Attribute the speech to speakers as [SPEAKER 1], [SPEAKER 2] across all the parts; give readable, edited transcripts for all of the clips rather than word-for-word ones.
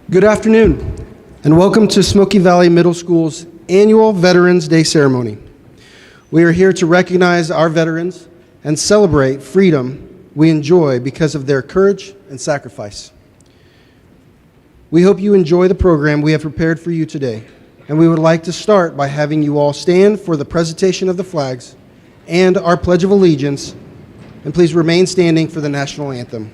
[SPEAKER 1] Good afternoon, and welcome to Smoky Valley Middle School's annual Veterans Day ceremony. We are here to recognize our veterans and celebrate freedom we enjoy because of their courage and sacrifice. We hope you enjoy the program we have prepared for you today, and we would like to start by having you all stand for the presentation of the flags and our Pledge of Allegiance, and please remain standing for the national anthem.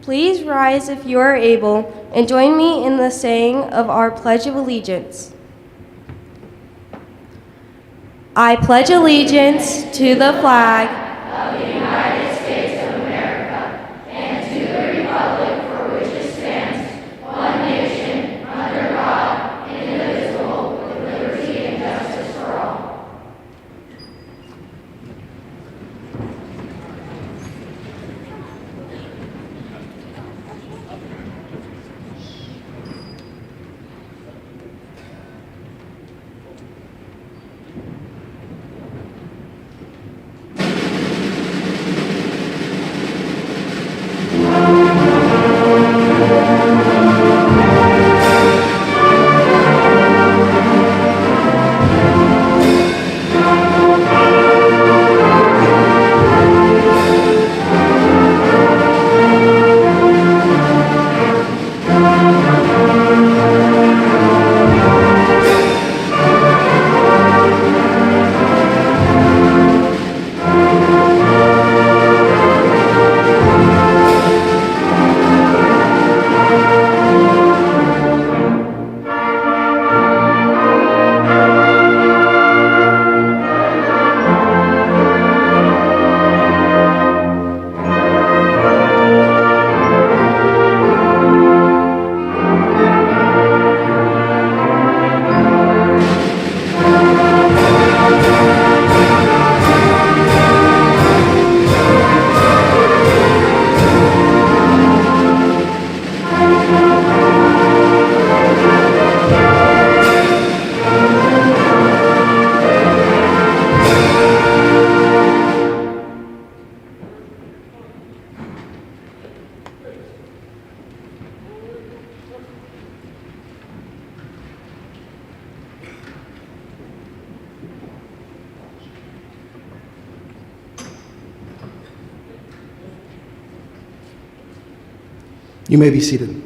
[SPEAKER 2] Please rise if you are able and join me in the saying of our Pledge of Allegiance. I pledge allegiance to the flag of the United States of America and to the republic for which it stands, one nation, under God, indivisible, with liberty and justice for all.
[SPEAKER 1] You may be seated.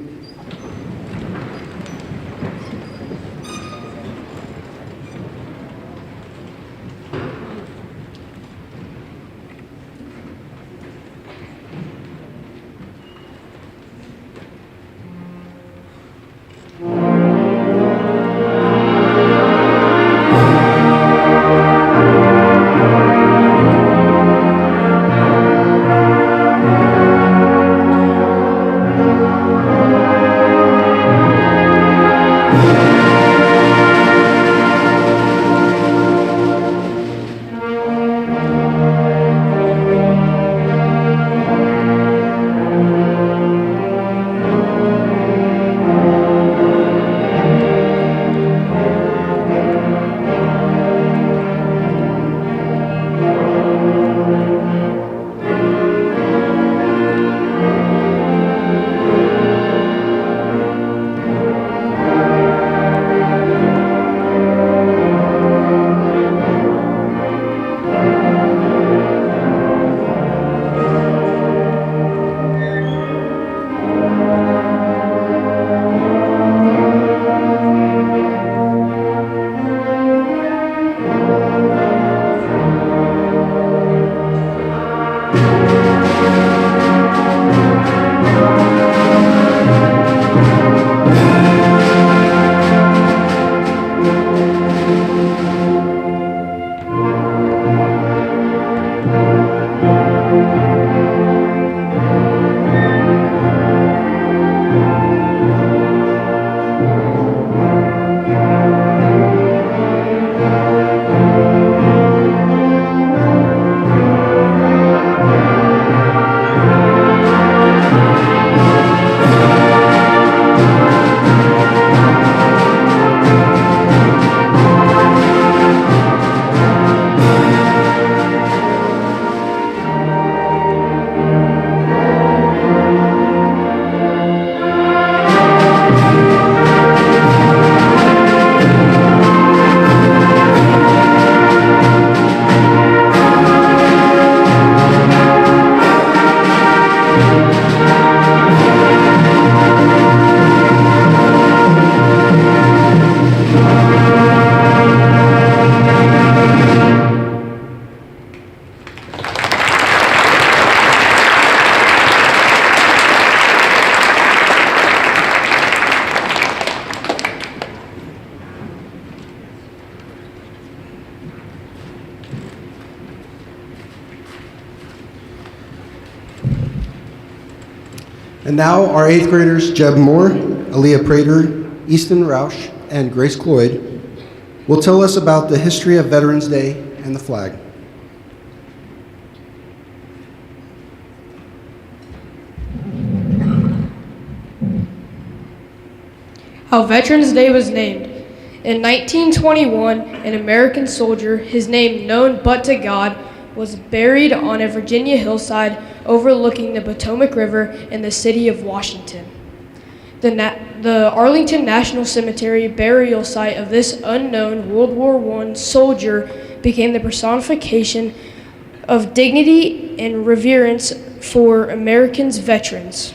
[SPEAKER 1] And now our 8th graders, Jeb Moore, Aaliyah Prater, Easton Roush, and Grace Cloyd will tell us about the history of Veterans Day and the flag.
[SPEAKER 3] How Veterans Day was named. In 1921, an American soldier, his name known but to God, was buried on a Virginia hillside overlooking the Potomac River in the city of Washington. The Arlington National Cemetery burial site of this unknown World War I soldier became the personification of dignity and reverence for Americans' veterans.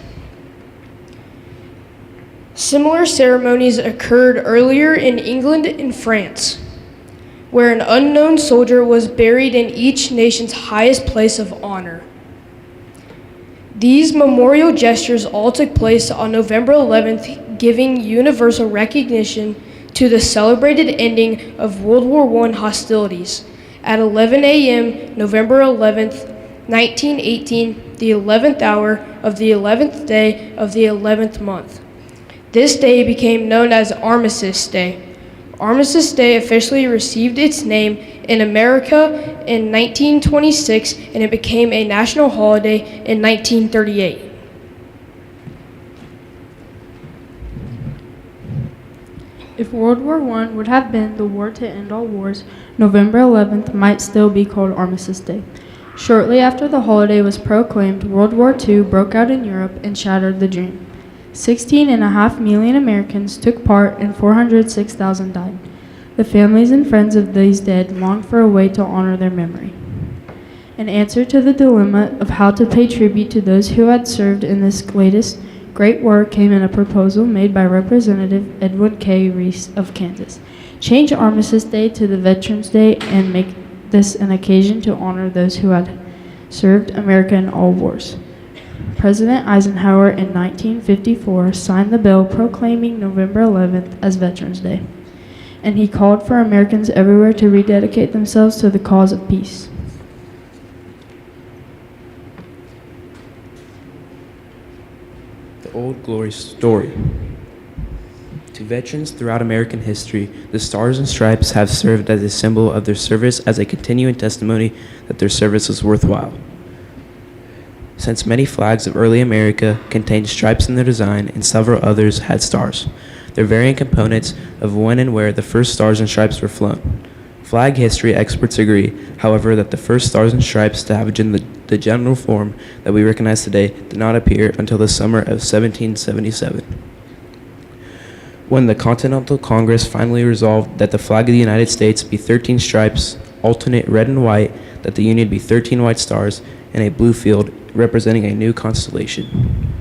[SPEAKER 3] Similar ceremonies occurred earlier in England and France, where an unknown soldier was buried in each nation's highest place of honor. These memorial gestures all took place on November 11th, giving universal recognition to the celebrated ending of World War I hostilities. At 11 a.m., November 11th, 1918, the 11th hour of the 11th day of the 11th month. This day became known as Armistice Day. Armistice Day officially received its name in America in 1926, and it became a national holiday in 1938.
[SPEAKER 4] If World War I would have been the war to end all wars, November 11th might still be called Armistice Day. Shortly after the holiday was proclaimed, World War II broke out in Europe and shattered the dream. 16.5 million Americans took part and 406,000 died. The families and friends of these dead longed for a way to honor their memory. An answer to the dilemma of how to pay tribute to those who had served in this latest great war came in a proposal made by Representative Edwin K. Reese of Kansas. Change Armistice Day to the Veterans Day and make this an occasion to honor those who had served America in all wars. President Eisenhower in 1954 signed the bill proclaiming November 11th as Veterans Day, and he called for Americans everywhere to rededicate themselves to the cause of peace.
[SPEAKER 5] The Old Glory Story. To veterans throughout American history, the Stars and Stripes have served as a symbol of their service, as a continuing testimony that their service was worthwhile. Since many flags of early America contained stripes in their design and several others had stars, their varying components of when and where the first Stars and Stripes were flown. Flag history experts agree, however, that the first Stars and Stripes to have the general form that we recognize today did not appear until the summer of 1777, when the Continental Congress finally resolved that the flag of the United States be 13 stripes, alternate red and white, that the Union be 13 white stars, and a blue field representing a new constellation.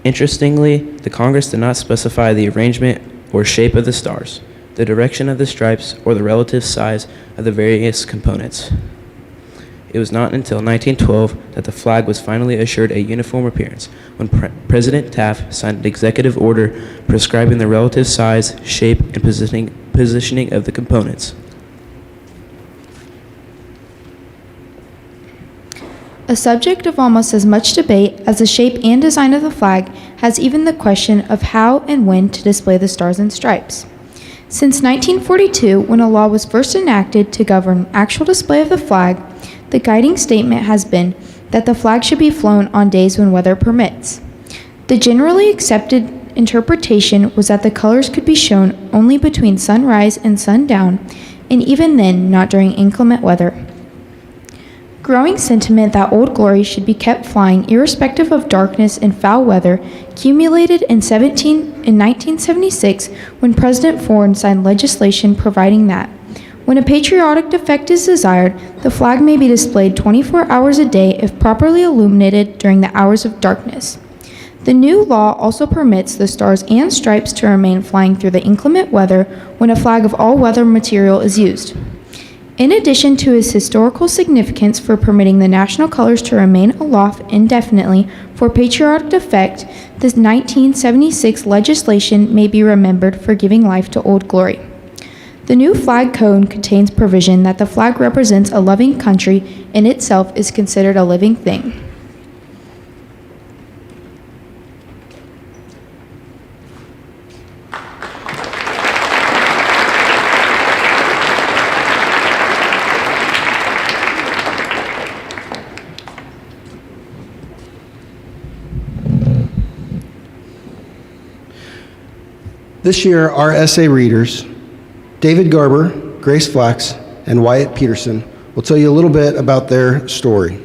[SPEAKER 5] Interestingly, the Congress did not specify the arrangement or shape of the stars, the direction of the stripes, or the relative size of the various components. It was not until 1912 that the flag was finally assured a uniform appearance, when President Taft signed an executive order prescribing the relative size, shape, and positioning of the components.
[SPEAKER 6] A subject of almost as much debate as the shape and design of the flag has even the question of how and when to display the Stars and Stripes. Since 1942, when a law was first enacted to govern actual display of the flag, the guiding statement has been that the flag should be flown on days when weather permits. The generally accepted interpretation was that the colors could be shown only between sunrise and sundown, and even then not during inclement weather. Growing sentiment that Old Glory should be kept flying irrespective of darkness and foul weather accumulated in 1976 when President Ford signed legislation providing that, when a patriotic effect is desired, the flag may be displayed 24 hours a day if properly illuminated during the hours of darkness. The new law also permits the Stars and Stripes to remain flying through the inclement weather when a flag of all weather material is used. In addition to its historical significance for permitting the national colors to remain aloft indefinitely for patriotic effect, the 1976 legislation may be remembered for giving life to Old Glory. The new flag code contains provision that the flag represents a loving country and itself is considered a living thing.
[SPEAKER 1] This year, our essay readers, David Garber, Grace Flax, and Wyatt Peterson, will tell you a little bit about their story.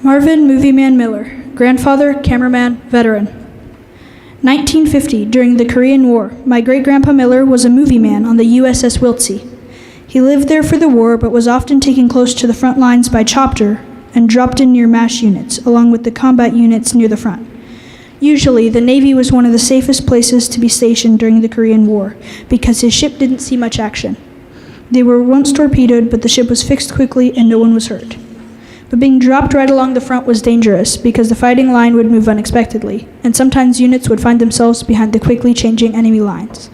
[SPEAKER 7] Marvin Movieman Miller, grandfather, cameraman, veteran. 1950, during the Korean War, my great-grandpa Miller was a movie man on the USS Wiltse. He lived there for the war, but was often taken close to the front lines by chopper and dropped in near MASH units, along with the combat units near the front. Usually, the Navy was one of the safest places to be stationed during the Korean War, because his ship didn't see much action. They were once torpedoed, but the ship was fixed quickly and no one was hurt. But being dropped right along the front was dangerous because the fighting line would move unexpectedly, and sometimes units would find themselves behind the quickly changing enemy lines.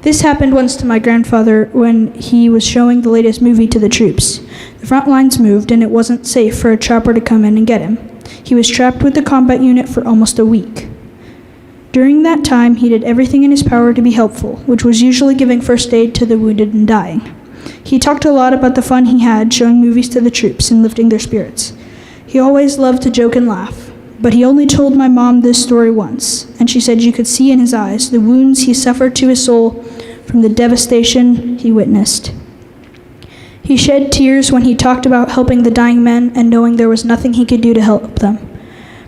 [SPEAKER 7] This happened once to my grandfather when he was showing the latest movie to the troops. The front lines moved and it wasn't safe for a chopper to come in and get him. He was trapped with the combat unit for almost a week. During that time, he did everything in his power to be helpful, which was usually giving first aid to the wounded and dying. He talked a lot about the fun he had showing movies to the troops and lifting their spirits. He always loved to joke and laugh, but he only told my mom this story once, and she said you could see in his eyes the wounds he suffered to his soul from the devastation he witnessed. He shed tears when he talked about helping the dying men and knowing there was nothing he could do to help them.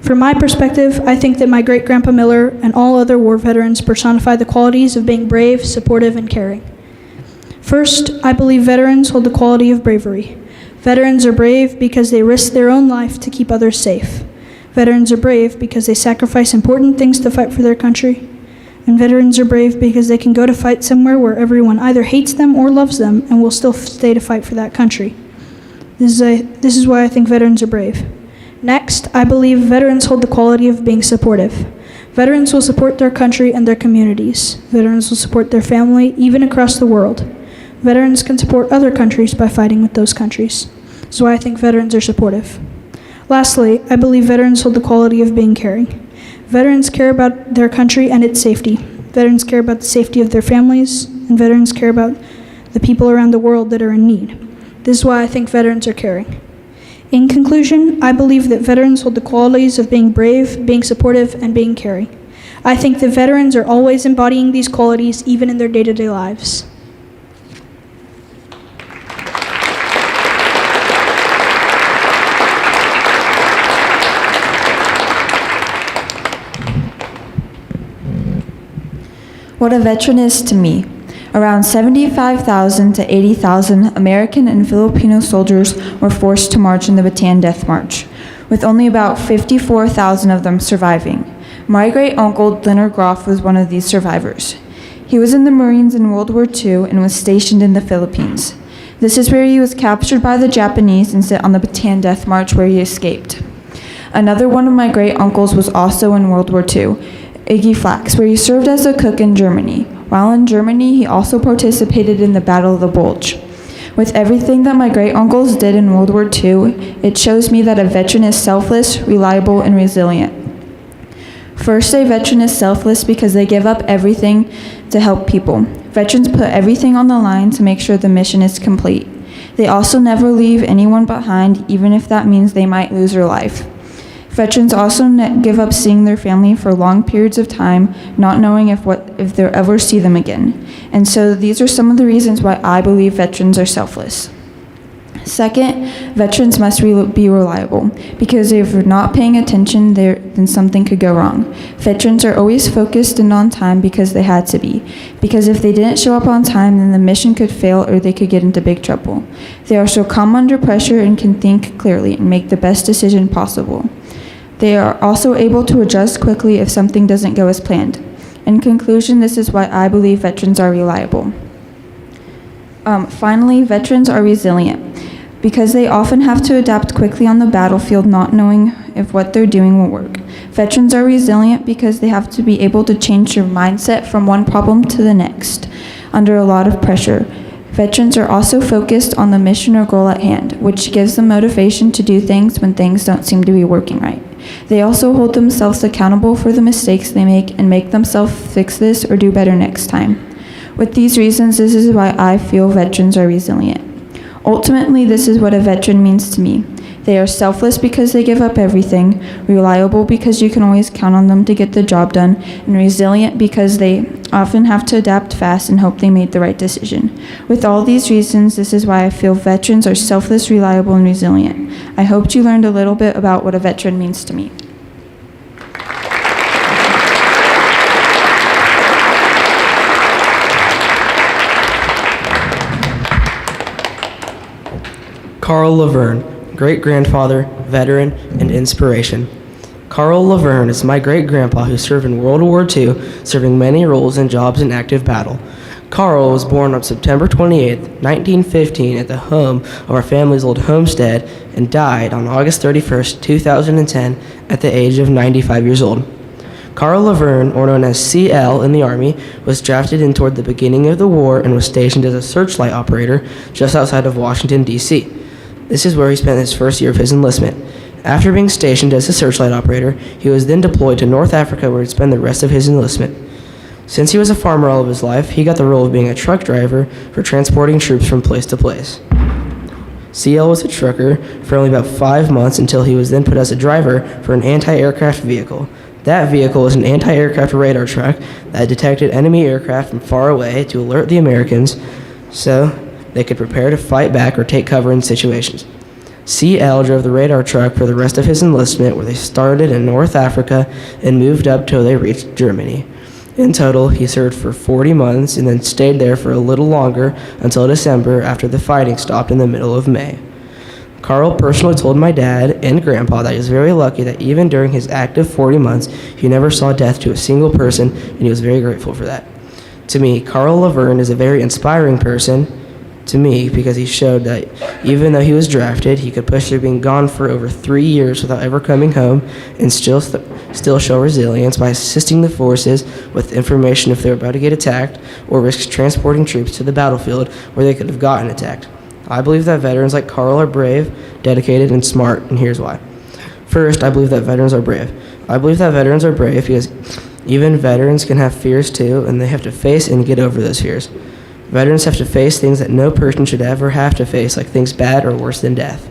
[SPEAKER 7] From my perspective, I think that my great-grandpa Miller and all other war veterans personify the qualities of being brave, supportive, and caring. First, I believe veterans hold the quality of bravery. Veterans are brave because they risk their own life to keep others safe. Veterans are brave because they sacrifice important things to fight for their country. And veterans are brave because they can go to fight somewhere where everyone either hates them or loves them and will still stay to fight for that country. This is why I think veterans are brave. Next, I believe veterans hold the quality of being supportive. Veterans will support their country and their communities. Veterans will support their family, even across the world. Veterans can support other countries by fighting with those countries. That's why I think veterans are supportive. Lastly, I believe veterans hold the quality of being caring. Veterans care about their country and its safety. Veterans care about the safety of their families, and veterans care about the people around the world that are in need. This is why I think veterans are caring. In conclusion, I believe that veterans hold the qualities of being brave, being supportive, and being caring. I think that veterans are always embodying these qualities even in their day-to-day lives.
[SPEAKER 8] What a veteran is to me. Around 75,000 to 80,000 American and Filipino soldiers were forced to march in the Bataan Death March, with only about 54,000 of them surviving. My great-uncle, Leonard Groff, was one of these survivors. He was in the Marines in World War II and was stationed in the Philippines. This is where he was captured by the Japanese and sent on the Bataan Death March, where he escaped. Another one of my great-uncles was also in World War II, Iggy Flax, where he served as a cook in Germany. While in Germany, he also participated in the Battle of the Bulge. With everything that my great-uncles did in World War II, it shows me that a veteran is selfless, reliable, and resilient. First, a veteran is selfless because they give up everything to help people. Veterans put everything on the line to make sure the mission is complete. They also never leave anyone behind, even if that means they might lose their life. Veterans also give up seeing their family for long periods of time, not knowing if they'll ever see them again. And so these are some of the reasons why I believe veterans are selfless. Second, veterans must be reliable, because if you're not paying attention, then something could go wrong. Veterans are always focused and on time because they had to be, because if they didn't show up on time, then the mission could fail or they could get into big trouble. They are so calm under pressure and can think clearly and make the best decision possible. They are also able to adjust quickly if something doesn't go as planned. In conclusion, this is why I believe veterans are reliable. Finally, veterans are resilient, because they often have to adapt quickly on the battlefield, not knowing if what they're doing will work. Veterans are resilient because they have to be able to change their mindset from one problem to the next under a lot of pressure. Veterans are also focused on the mission or goal at hand, which gives them motivation to do things when things don't seem to be working right. They also hold themselves accountable for the mistakes they make and make themselves fix this or do better next time. With these reasons, this is why I feel veterans are resilient. Ultimately, this is what a veteran means to me. They are selfless because they give up everything, reliable because you can always count on them to get the job done, and resilient because they often have to adapt fast and hope they made the right decision. With all these reasons, this is why I feel veterans are selfless, reliable, and resilient. I hoped you learned a little bit about what a veteran means to me.
[SPEAKER 9] Carl Laverne, great-grandfather, veteran, and inspiration. Carl Laverne is my great-grandpa who served in World War II, serving many roles and jobs in active battle. Carl was born on September 28, 1915 at the home of our family's old homestead and died on August 31, 2010 at the age of 95 years old. Carl Laverne, or known as CL in the Army, was drafted in toward the beginning of the war and was stationed as a searchlight operator just outside of Washington, D.C. This is where he spent his first year of his enlistment. After being stationed as a searchlight operator, he was then deployed to North Africa where he'd spend the rest of his enlistment. Since he was a farmer all of his life, he got the role of being a truck driver for transporting troops from place to place. CL was a trucker for only about 5 months until he was then put as a driver for an anti-aircraft vehicle. That vehicle was an anti-aircraft radar truck that detected enemy aircraft from far away to alert the Americans so they could prepare to fight back or take cover in situations. CL drove the radar truck for the rest of his enlistment, where they started in North Africa and moved up till they reached Germany. In total, he served for 40 months and then stayed there for a little longer until December after the fighting stopped in the middle of May. Carl personally told my dad and grandpa that he was very lucky that even during his active 40 months, he never saw death to a single person, and he was very grateful for that. To me, Carl Laverne is a very inspiring person to me because he showed that even though he was drafted, he could push through being gone for over 3 years without ever coming home and still show resilience by assisting the forces with information if they were about to get attacked or risk transporting troops to the battlefield where they could have gotten attacked. I believe that veterans like Carl are brave, dedicated, and smart, and here's why. First, I believe that veterans are brave. I believe that veterans are brave because even veterans can have fears too, and they have to face and get over those fears. Veterans have to face things that no person should ever have to face, like things bad or worse than death.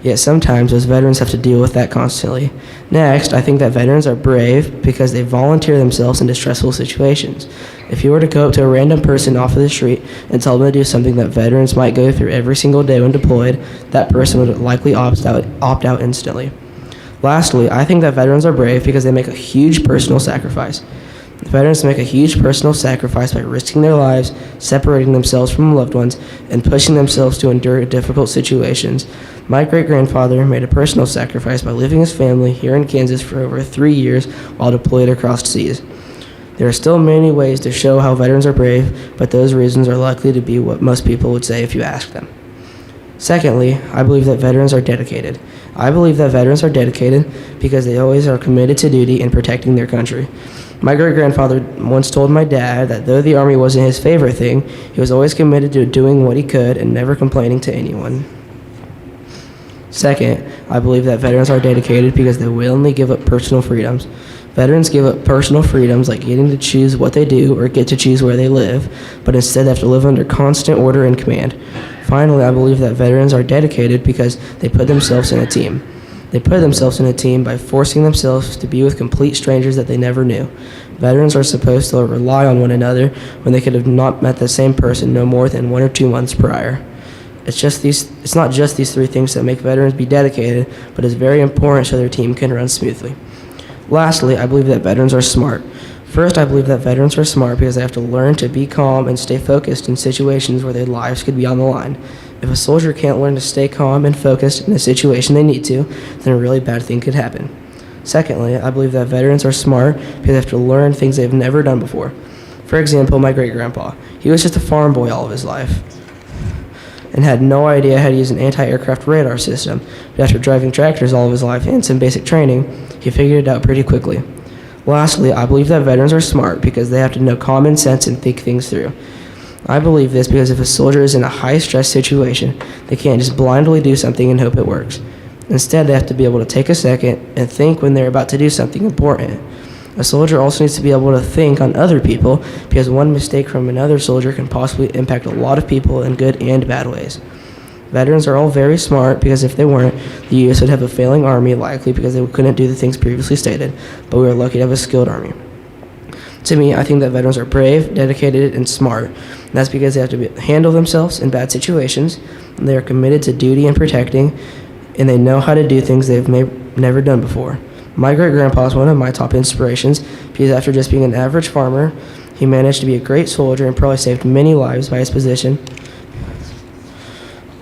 [SPEAKER 9] Yet sometimes those veterans have to deal with that constantly. Next, I think that veterans are brave because they volunteer themselves into stressful situations. If you were to go up to a random person off of the street and tell them to do something that veterans might go through every single day when deployed, that person would likely opt out instantly. Lastly, I think that veterans are brave because they make a huge personal sacrifice. Veterans make a huge personal sacrifice by risking their lives, separating themselves from loved ones, and pushing themselves to endure difficult situations. My great-grandfather made a personal sacrifice by leaving his family here in Kansas for over 3 years while deployed across seas. There are still many ways to show how veterans are brave, but those reasons are likely to be what most people would say if you ask them. Secondly, I believe that veterans are dedicated. I believe that veterans are dedicated because they always are committed to duty in protecting their country. My great-grandfather once told my dad that though the Army wasn't his favorite thing, he was always committed to doing what he could and never complaining to anyone. Second, I believe that veterans are dedicated because they willingly give up personal freedoms. Veterans give up personal freedoms like getting to choose what they do or get to choose where they live, but instead they have to live under constant order and command. Finally, I believe that veterans are dedicated because they put themselves in a team. They put themselves in a team by forcing themselves to be with complete strangers that they never knew. Veterans are supposed to rely on one another when they could have not met the same person no more than 1 or 2 months prior. It's not just these 3 things that make veterans be dedicated, but it's very important so their team can run smoothly. Lastly, I believe that veterans are smart. First, I believe that veterans are smart because they have to learn to be calm and stay focused in situations where their lives could be on the line. If a soldier can't learn to stay calm and focused in a situation they need to, then a really bad thing could happen. Secondly, I believe that veterans are smart because they have to learn things they've never done before. For example, my great-grandpa. He was just a farm boy all of his life and had no idea how to use an anti-aircraft radar system, but after driving tractors all of his life and some basic training, he figured it out pretty quickly. Lastly, I believe that veterans are smart because they have to know common sense and think things through. I believe this because if a soldier is in a high-stress situation, they can't just blindly do something and hope it works. Instead, they have to be able to take a second and think when they're about to do something important. A soldier also needs to be able to think on other people because one mistake from another soldier can possibly impact a lot of people in good and bad ways. Veterans are all very smart because if they weren't, the U.S. would have a failing army likely because they couldn't do the things previously stated, but we are lucky to have a skilled army. To me, I think that veterans are brave, dedicated, and smart. And that's because they have to handle themselves in bad situations, and they are committed to duty and protecting, and they know how to do things they've never done before. My great-grandpa is one of my top inspirations because after just being an average farmer, he managed to be a great soldier and probably saved many lives by his position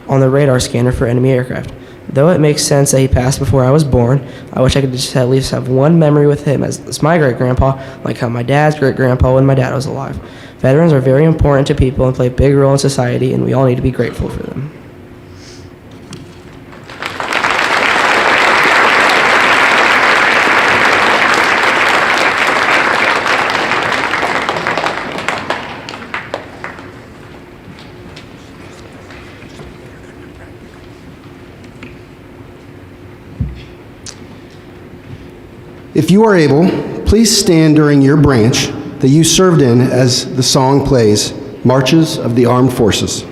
[SPEAKER 9] on the radar scanner for enemy aircraft. Though it makes sense that he passed before I was born, I wish I could just at least have one memory with him as my great-grandpa, like how my dad's great-grandpa when my dad was alive. Veterans are very important to people and play a big role in society, and we all need to be grateful for them.
[SPEAKER 1] If you are able, please stand during your branch that you served in as the song plays, Marches of the Armed Forces.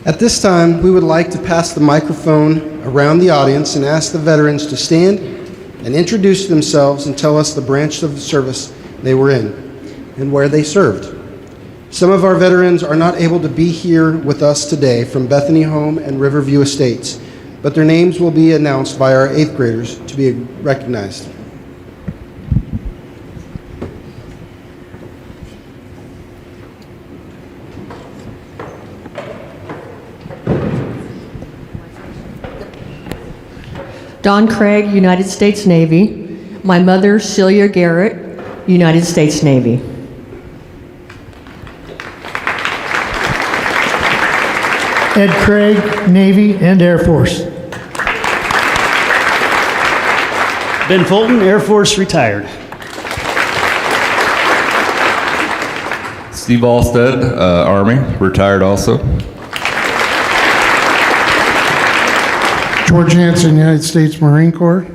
[SPEAKER 1] At this time, we would like to pass the microphone around the audience and ask the veterans to stand and introduce themselves and tell us the branch of the service they were in and where they served. Some of our veterans are not able to be here with us today from Bethany Home and Riverview Estates, but their names will be announced by our 8th graders to be recognized.
[SPEAKER 10] Don Craig, United States Navy. My mother, Celia Garrett, United States Navy.
[SPEAKER 11] Ed Craig, Navy and Air Force.
[SPEAKER 12] Ben Fulton, Air Force, retired.
[SPEAKER 13] Steve Alstead, Army, retired also.
[SPEAKER 11] George Hanson, United States Marine Corps.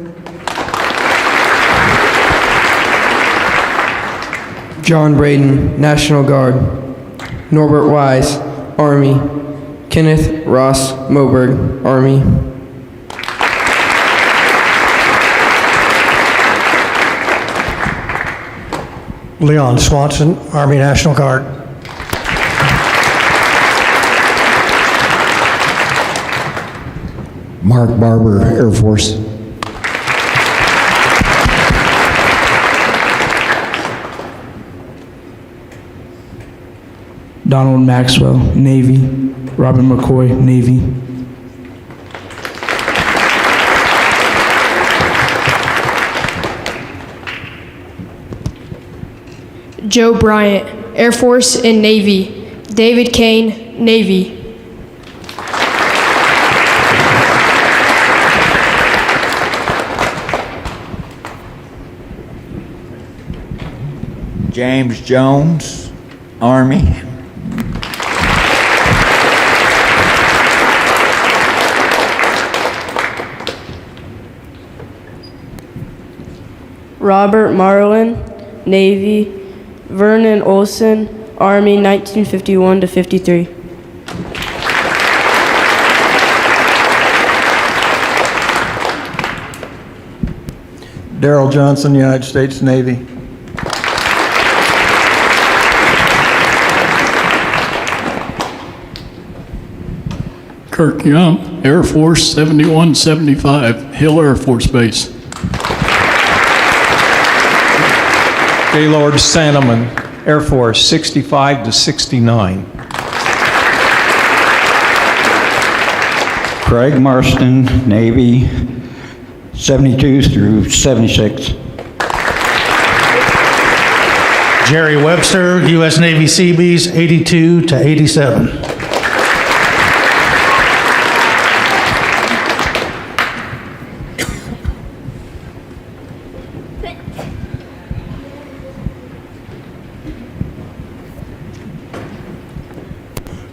[SPEAKER 9] John Braden, National Guard. Norbert Wise, Army. Kenneth Ross Moberg, Army.
[SPEAKER 11] Leon Swanson, Army National Guard. Mark Barber, Air Force.
[SPEAKER 9] Donald Maxwell, Navy. Robin McCoy, Navy.
[SPEAKER 3] Joe Bryant, Air Force and Navy. David Kane, Navy.
[SPEAKER 14] James Jones, Army.
[SPEAKER 15] Robert Marlin, Navy. Vernon Olson, Army, 1951 to 53.
[SPEAKER 16] Darrell Johnson, United States Navy.
[SPEAKER 17] Kirk Young, Air Force, 7175, Hill Air Force Base.
[SPEAKER 16] Gaylord Sandeman, Air Force, 65 to 69.
[SPEAKER 18] Craig Marston, Navy, 72 through 76.
[SPEAKER 11] Jerry Webster, U.S. Navy Seabees, 82 to 87.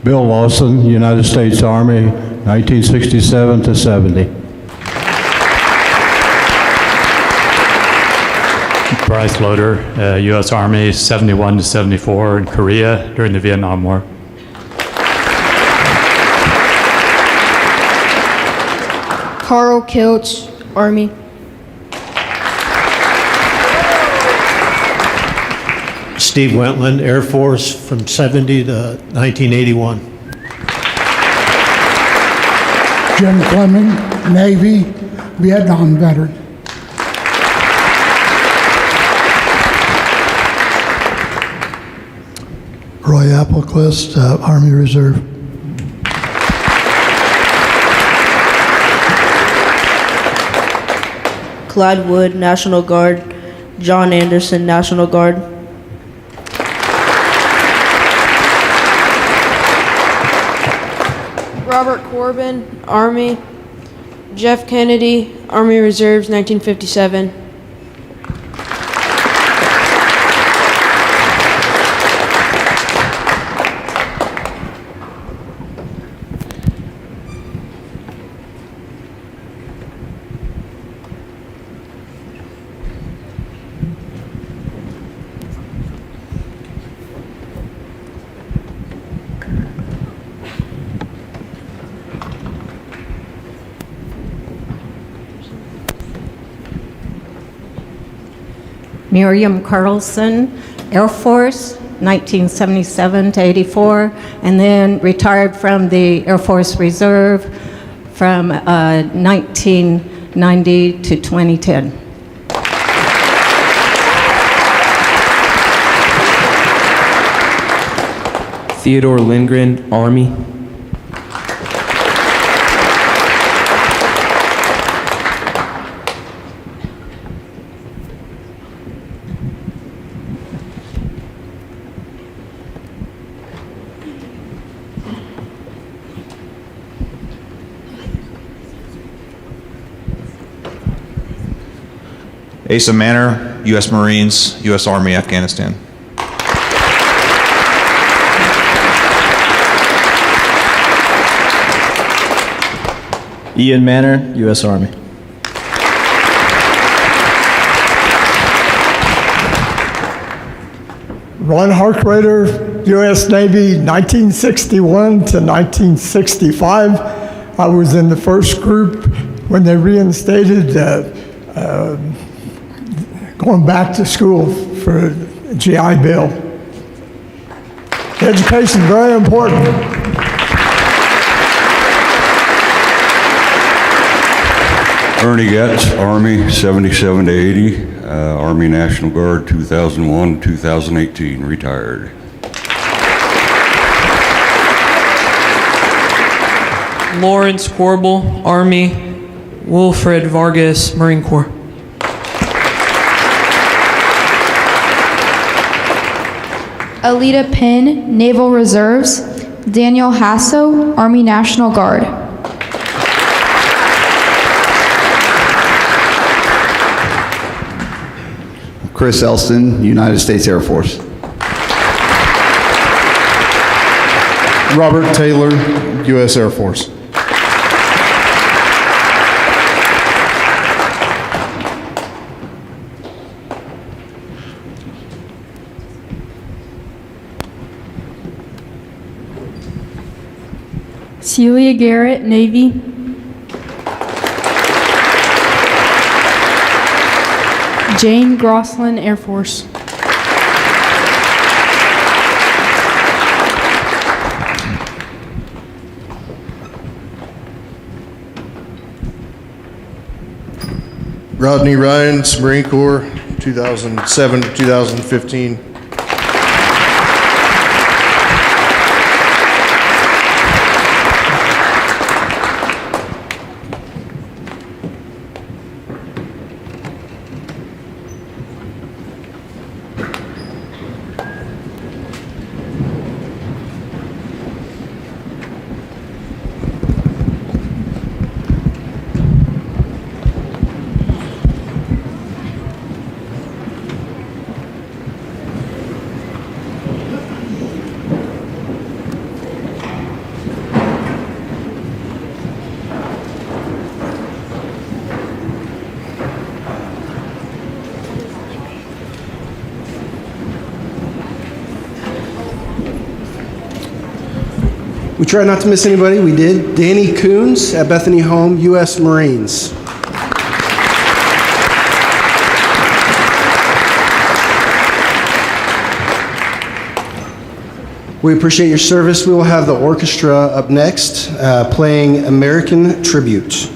[SPEAKER 19] Bill Lawson, United States Army, 1967 to 70.
[SPEAKER 20] Bryce Loader, U.S. Army, 71 to 74 in Korea during the Vietnam War.
[SPEAKER 3] Carl Kilch, Army.
[SPEAKER 11] Steve Wentland, Air Force, from 70 to 1981.
[SPEAKER 21] Jim Fleming, Navy, Vietnam veteran.
[SPEAKER 11] Roy Applequist, Army Reserve.
[SPEAKER 15] Clyde Wood, National Guard. John Anderson, National Guard.
[SPEAKER 22] Robert Corbin, Army. Jeff Kennedy, Army Reserves, 1957.
[SPEAKER 10] Miriam Carlson, Air Force,
[SPEAKER 2] 1977 to 84, and then retired from the Air Force Reserve from 1990 to 2010.
[SPEAKER 5] Theodore Lindgren, Army.
[SPEAKER 4] Asa Manor, U.S. Marines, U.S. Army, Afghanistan.
[SPEAKER 23] Ian Manor, U.S. Army.
[SPEAKER 24] Ron Harkrader, U.S. Navy, 1961 to 1965. I was in the first group when they reinstated going back to school for GI Bill. Education, very important.
[SPEAKER 13] Ernie Getz, Army, 77 to 80, Army National Guard, 2001 to 2018, retired.
[SPEAKER 25] Lawrence Corbel, Army, Wilfred Vargas, Marine Corps.
[SPEAKER 6] Alita Penn, Naval Reserves. Daniel Hasso, Army National Guard.
[SPEAKER 26] Chris Elston, United States Air Force.
[SPEAKER 27] Robert Taylor, U.S. Air Force.
[SPEAKER 3] Celia Garrett, Navy. Jane Grosslin, Air Force.
[SPEAKER 27] Rodney Ryans, Marine Corps, 2007 to 2015.
[SPEAKER 1] We tried not to miss anybody. We did. Danny Coons at Bethany Home, U.S. Marines. We appreciate your service. We will have the orchestra up next playing American Tribute.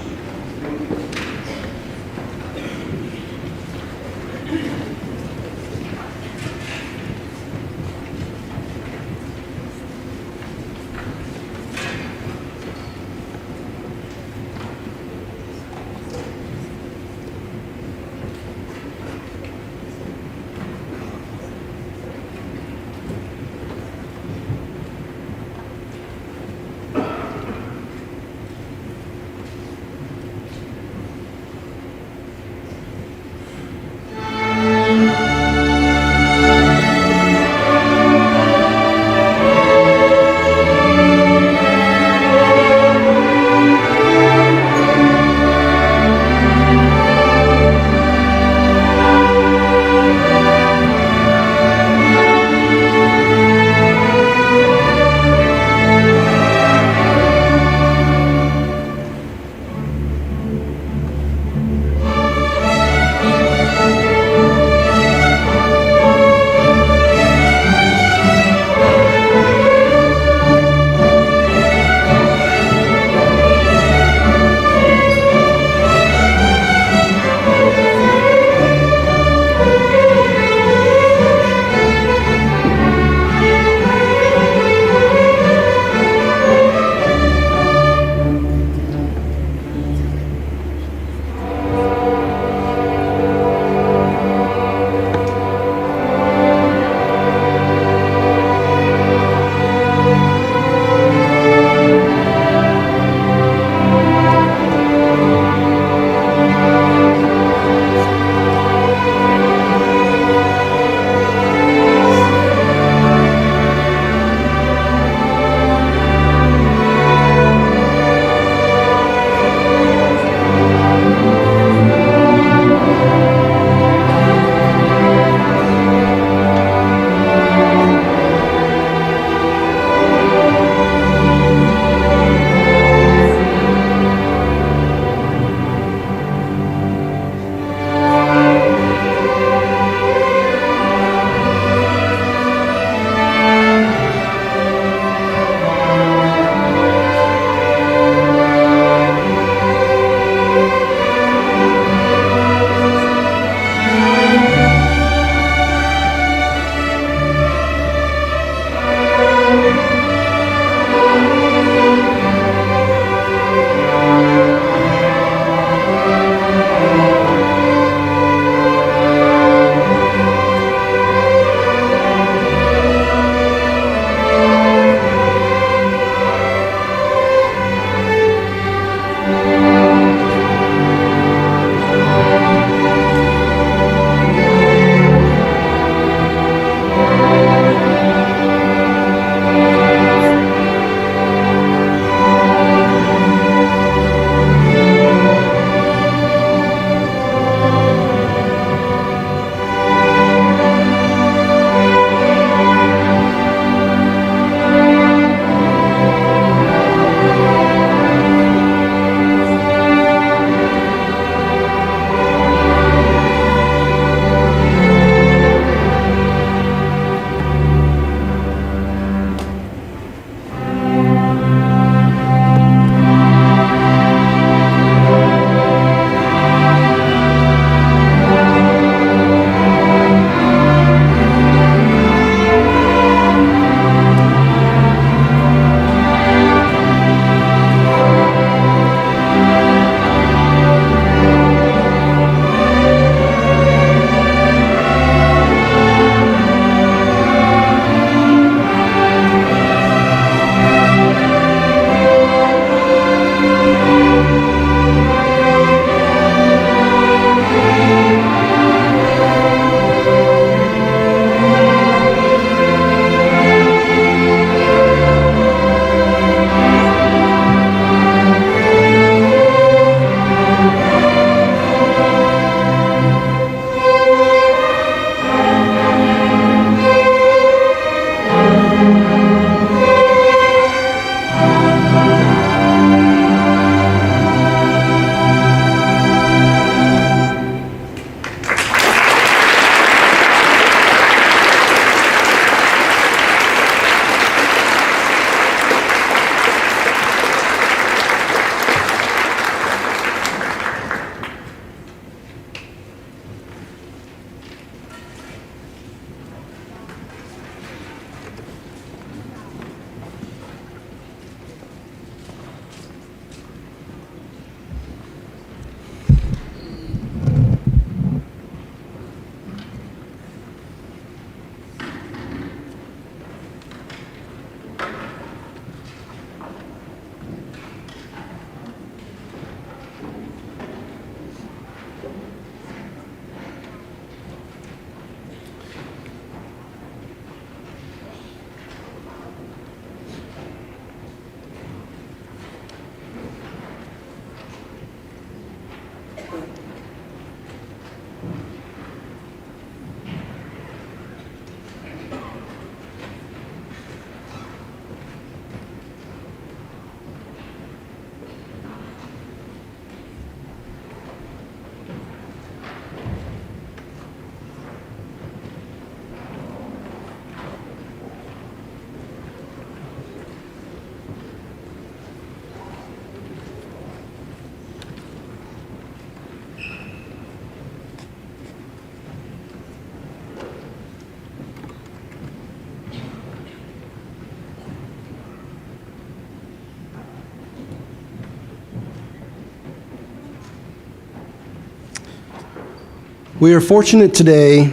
[SPEAKER 1] We are fortunate today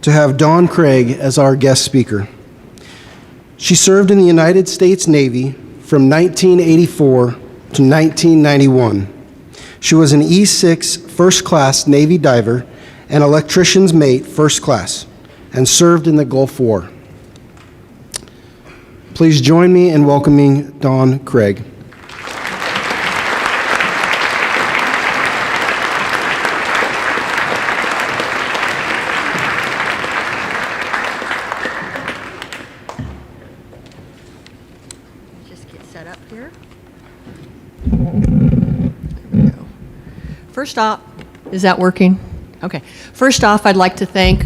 [SPEAKER 1] to have Dawn Craig as our guest speaker. She served in the United States Navy from 1984 to 1991. She was an E6 First Class Navy diver and electrician's mate First Class, and served in the Gulf War. Please join me in welcoming Dawn Craig.
[SPEAKER 10] Just get set up here. There we go. First off, is that working? Okay. First off, I'd like to thank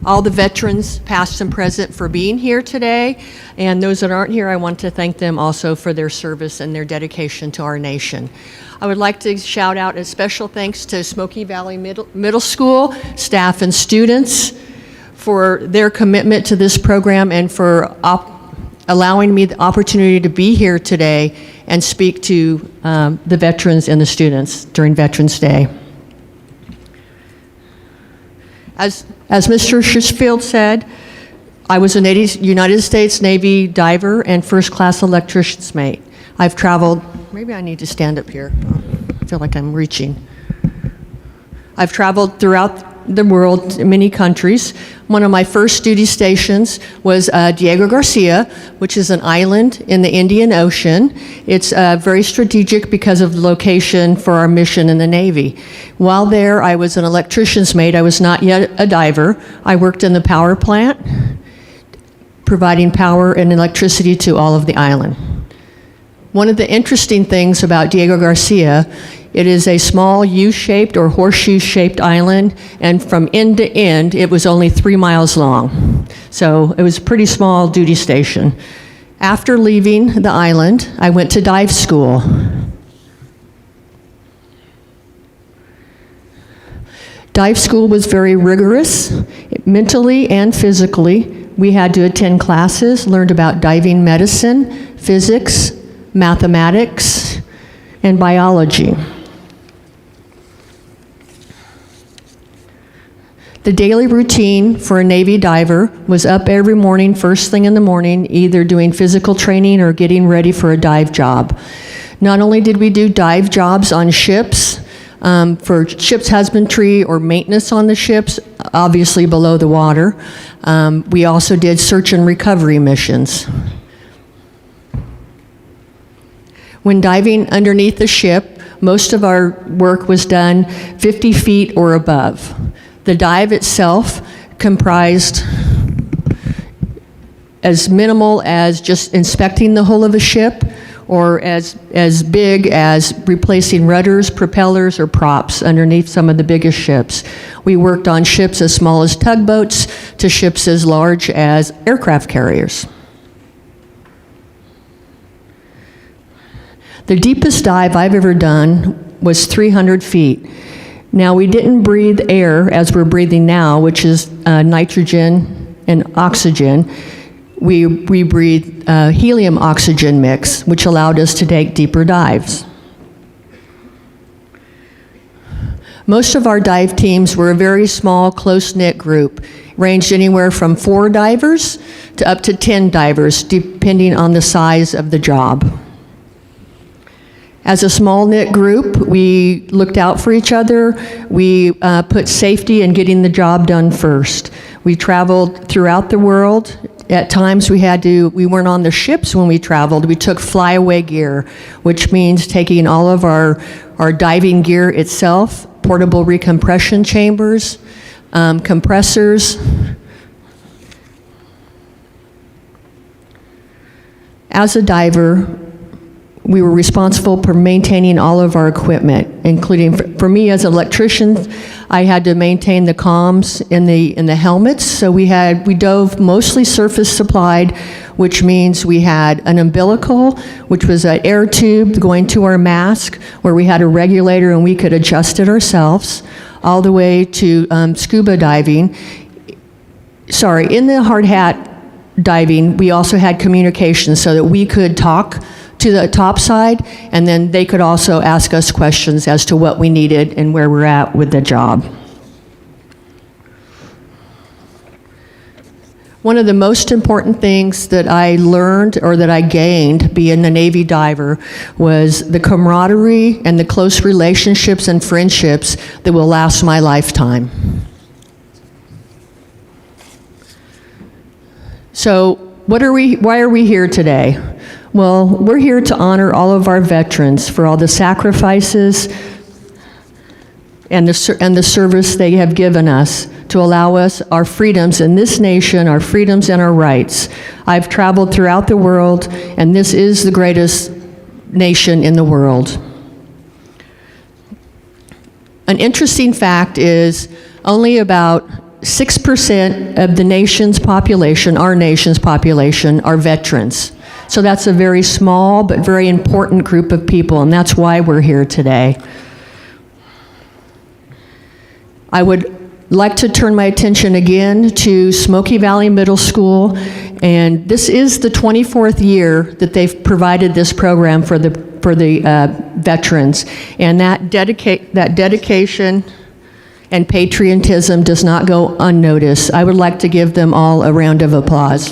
[SPEAKER 10] all the veterans, past and present, for being here today. And those that aren't here, I want to thank them also for their service and their dedication to our nation. I would like to shout out a special thanks to Smoky Valley Middle School staff and students for their commitment to this program and for allowing me the opportunity to be here today and speak to the veterans and the students during Veterans Day. As Mr. Shishfield said, I was a United States Navy diver and first class electrician's mate. I've traveled, maybe I need to stand up here. I feel like I'm reaching. I've traveled throughout the world, many countries. One of my first duty stations was Diego Garcia, which is an island in the Indian Ocean. It's very strategic because of the location for our mission in the Navy. While there, I was an electrician's mate. I was not yet a diver. I worked in the power plant, providing power and electricity to all of the island. One of the interesting things about Diego Garcia, it is a small U-shaped or horseshoe-shaped island, and from end to end, it was only 3 miles long. So it was a pretty small duty station. After leaving the island, I went to dive school. Dive school was very rigorous, mentally and physically. We had to attend classes, learned about diving medicine, physics, mathematics, and biology. The daily routine for a Navy diver was up every morning, first thing in the morning, either doing physical training or getting ready for a dive job. Not only did we do dive jobs on ships, for ship's husbandry or maintenance on the ships, obviously below the water, we also did search and recovery missions. When diving underneath the ship, most of our work was done 50 feet or above. The dive itself comprised as minimal as just inspecting the hull of a ship, or as big as replacing rudders, propellers, or props underneath some of the biggest ships. We worked on ships as small as tugboats to ships as large as aircraft carriers. The deepest dive I've ever done was 300 feet. Now, we didn't breathe air as we're breathing now, which is nitrogen and oxygen. We breathed helium-oxygen mix, which allowed us to take deeper dives. Most of our dive teams were a very small, close-knit group, ranged anywhere from 4 divers to up to 10 divers, depending on the size of the job. As a small-knit group, we looked out for each other. We put safety in getting the job done first. We traveled throughout the world. At times we weren't on the ships when we traveled. We took flyaway gear, which means taking all of our diving gear itself, portable recompression chambers, compressors. As a diver, we were responsible for maintaining all of our equipment, including, for me as an electrician, I had to maintain the comms in the helmets. So we dove mostly surface supplied, which means we had an umbilical, which was an air tube going to our mask, where we had a regulator and we could adjust it ourselves, all the way to scuba diving. In the hard hat diving, we also had communication so that we could talk to the top side, and then they could also ask us questions as to what we needed and where we're at with the job. One of the most important things that I learned or that I gained being a Navy diver was the camaraderie and the close relationships and friendships that will last my lifetime. So, why are we here today? Well, we're here to honor all of our veterans for all the sacrifices and the service they have given us to allow us our freedoms in this nation, our freedoms and our rights. I've traveled throughout the world, and this is the greatest nation in the world. An interesting fact is only about 6% of the nation's population, our nation's population, are veterans. So that's a very small but very important group of people, and that's why we're here today. I would like to turn my attention again to Smoky Valley Middle School, and this is the 24th year that they've provided this program for the veterans, and that dedication and patriotism does not go unnoticed. I would like to give them all a round of applause.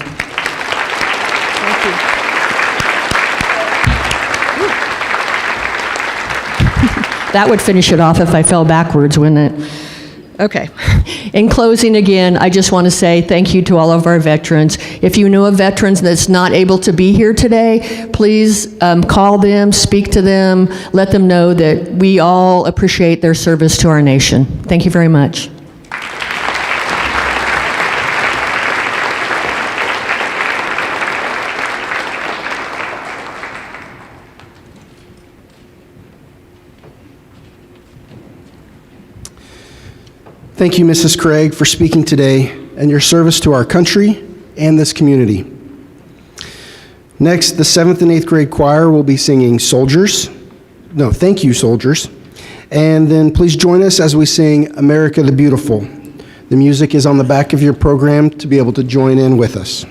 [SPEAKER 10] That would finish it off if I fell backwards, wouldn't it? Okay. In closing, again, I just want to say thank you to all of our veterans. If you know a veteran that's not able to be here today, please call them, speak to them, let them know that we all appreciate their service to our nation. Thank you very much.
[SPEAKER 1] Thank you, Mrs. Craig, for speaking today and your service to our country and this community. Next, the 7th and 8th grade choir will be singing Soldiers. No, Thank You, Soldiers. And then please join us as we sing America the Beautiful. The music is on the back of your program to be able to join in with us.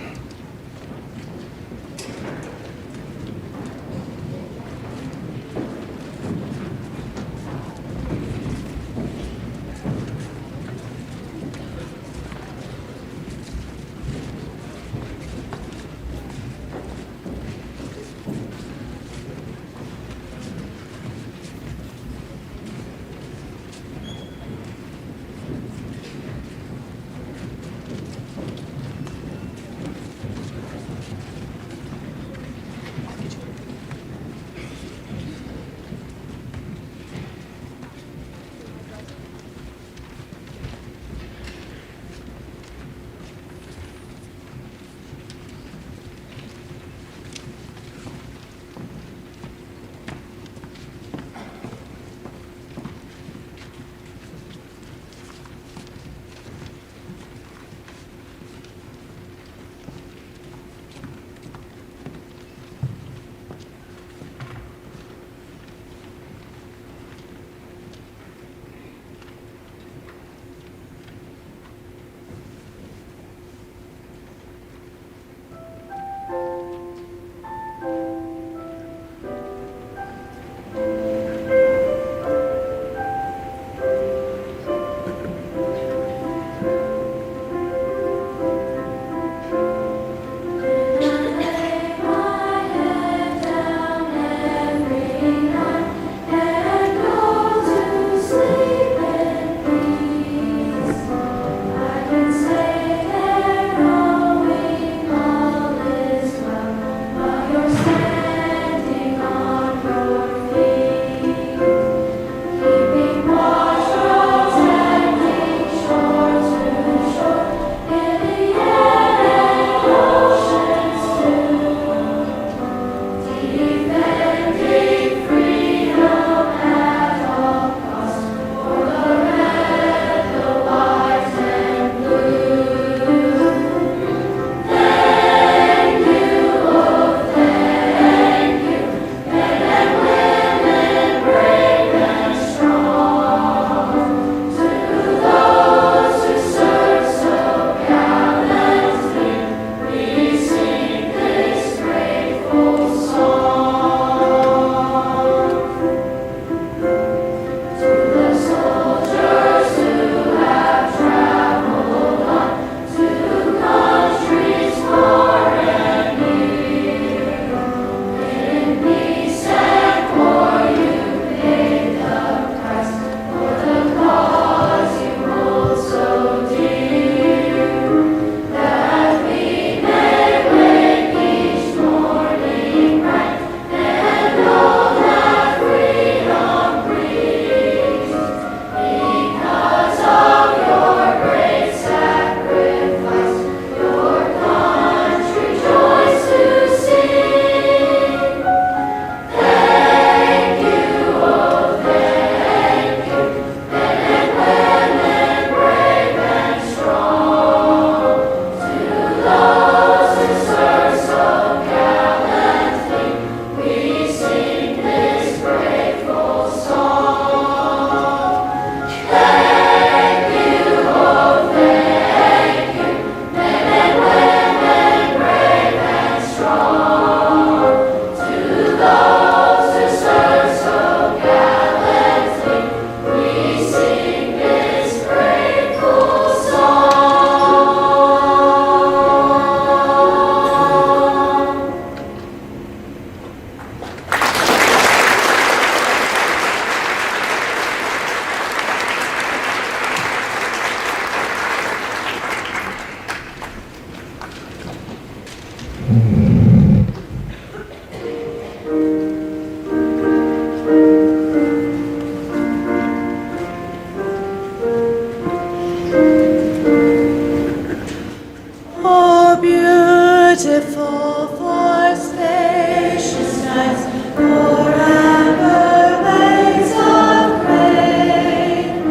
[SPEAKER 7] beautiful for spacious nights, forever waves of rain,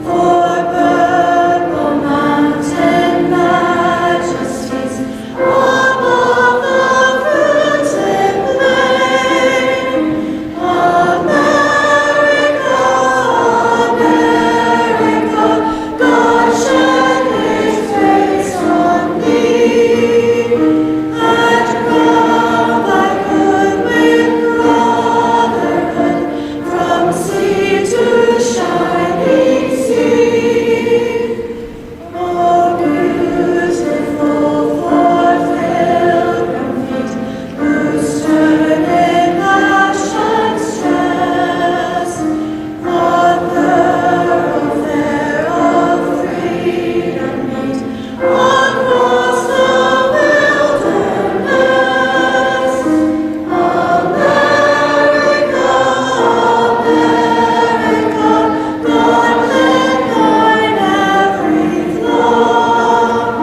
[SPEAKER 7] for purple mountain majesties, above the fruited plain. America, America, God shed His face on thee, and crown thy good with brotherhood, from sea to shining sea. Oh, beautiful for pilgrim feet, whose turning passions stress, a thoroughfare of freedom meet across the wilderness. America, America, God let thine every flaw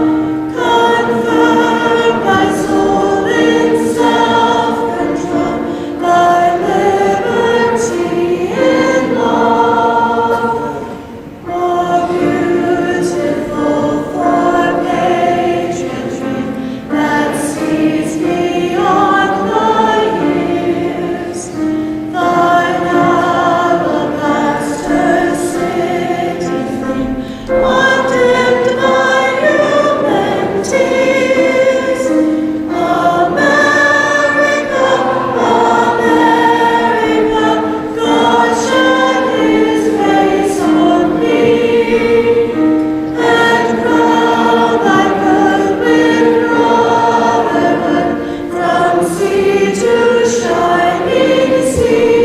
[SPEAKER 7] confirm thy soul in self-control, thy liberty in love. Oh, beautiful for patriotry that sees beyond the years, thine alabaster city flame, undimmed by human tears. America, America, God shed His face on thee, and crown thy good with brotherhood, from sea to shining sea.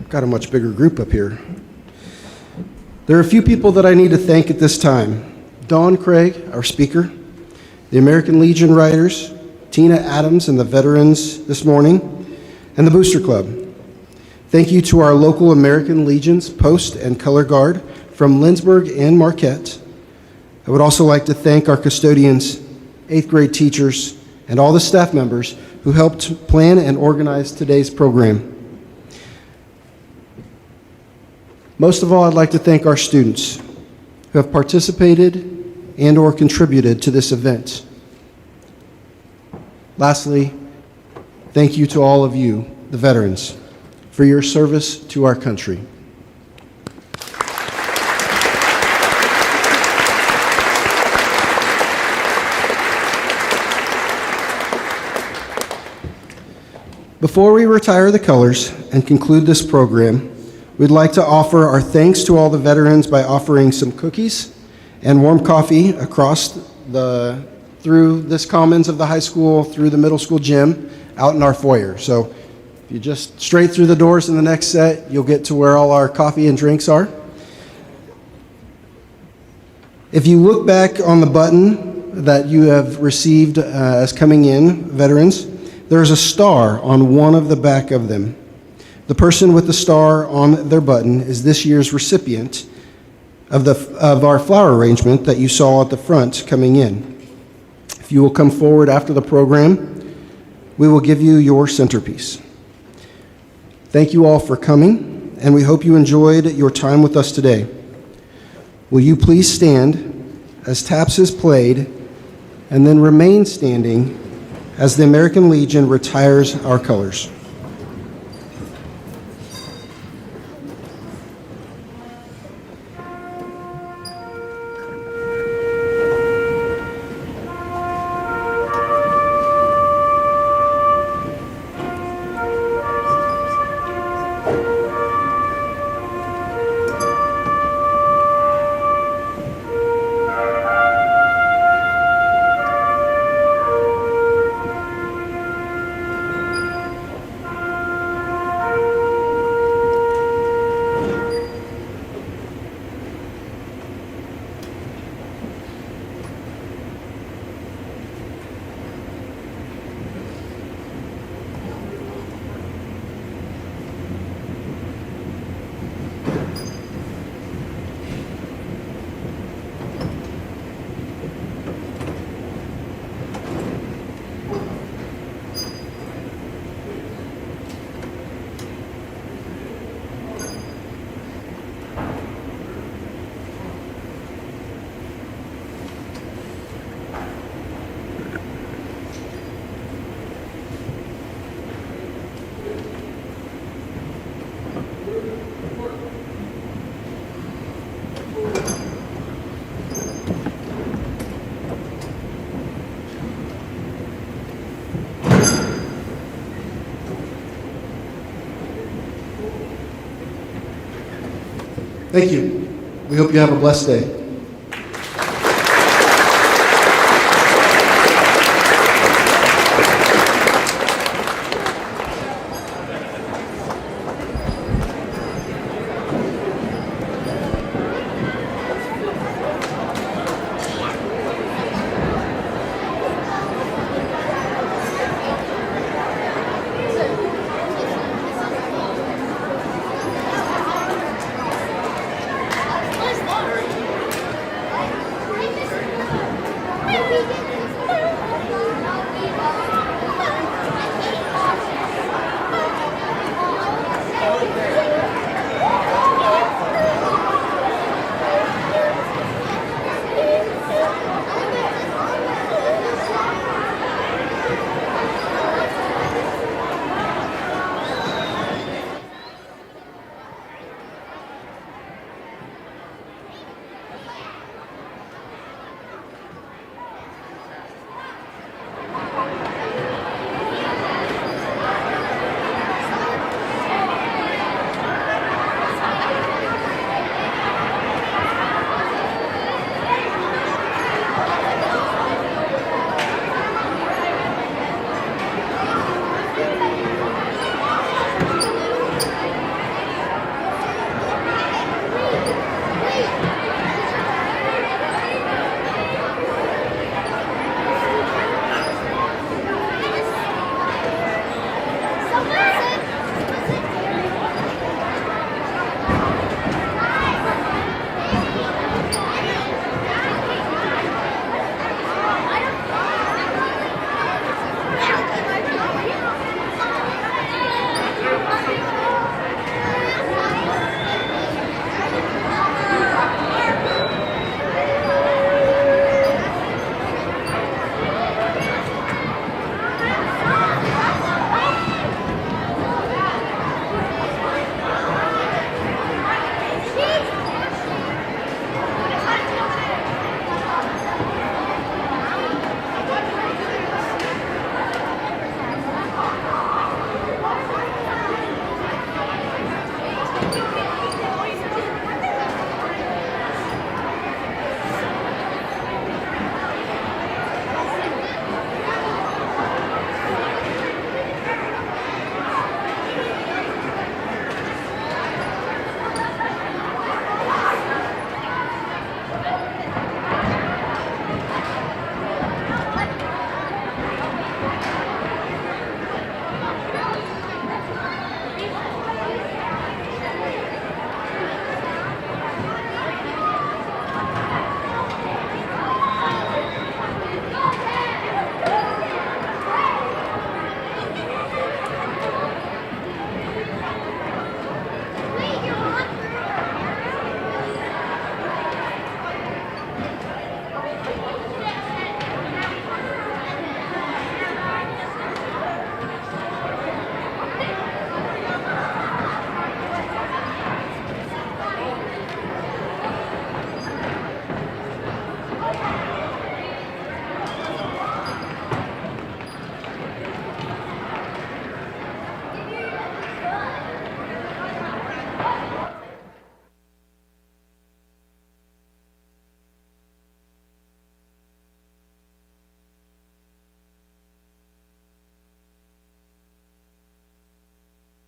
[SPEAKER 1] Got a much bigger group up here. There are a few people that I need to thank at this time. Dawn Craig, our speaker, the American Legion Riders, Tina Adams and the veterans this morning, and the Booster Club. Thank you to our local American Legions Post and Color Guard from Lindsborg and Marquette. I would also like to thank our custodians, 8th grade teachers, and all the staff members who helped plan and organize today's program. Most of all, I'd like to thank our students who have participated and or contributed to this event. Lastly, thank you to all of you, the veterans, for your service to our country. Before we retire the colors and conclude this program, we'd like to offer our thanks to all the veterans by offering some cookies and warm coffee through this commons of the high school, through the middle school gym, out in our foyer. So if you just straight through the doors in the next set, you'll get to where all our coffee and drinks are. If you look back on the button that you have received as coming in, veterans, there's a star on one of the back of them. The person with the star on their button is this year's recipient of our flower arrangement that you saw at the front coming in. If you will come forward after the program, we will give you your centerpiece. Thank you all for coming, and we hope you enjoyed your time with us today. Will you please stand as taps is played, and then remain standing as the American Legion retires our colors. Thank you. We hope you have a blessed day.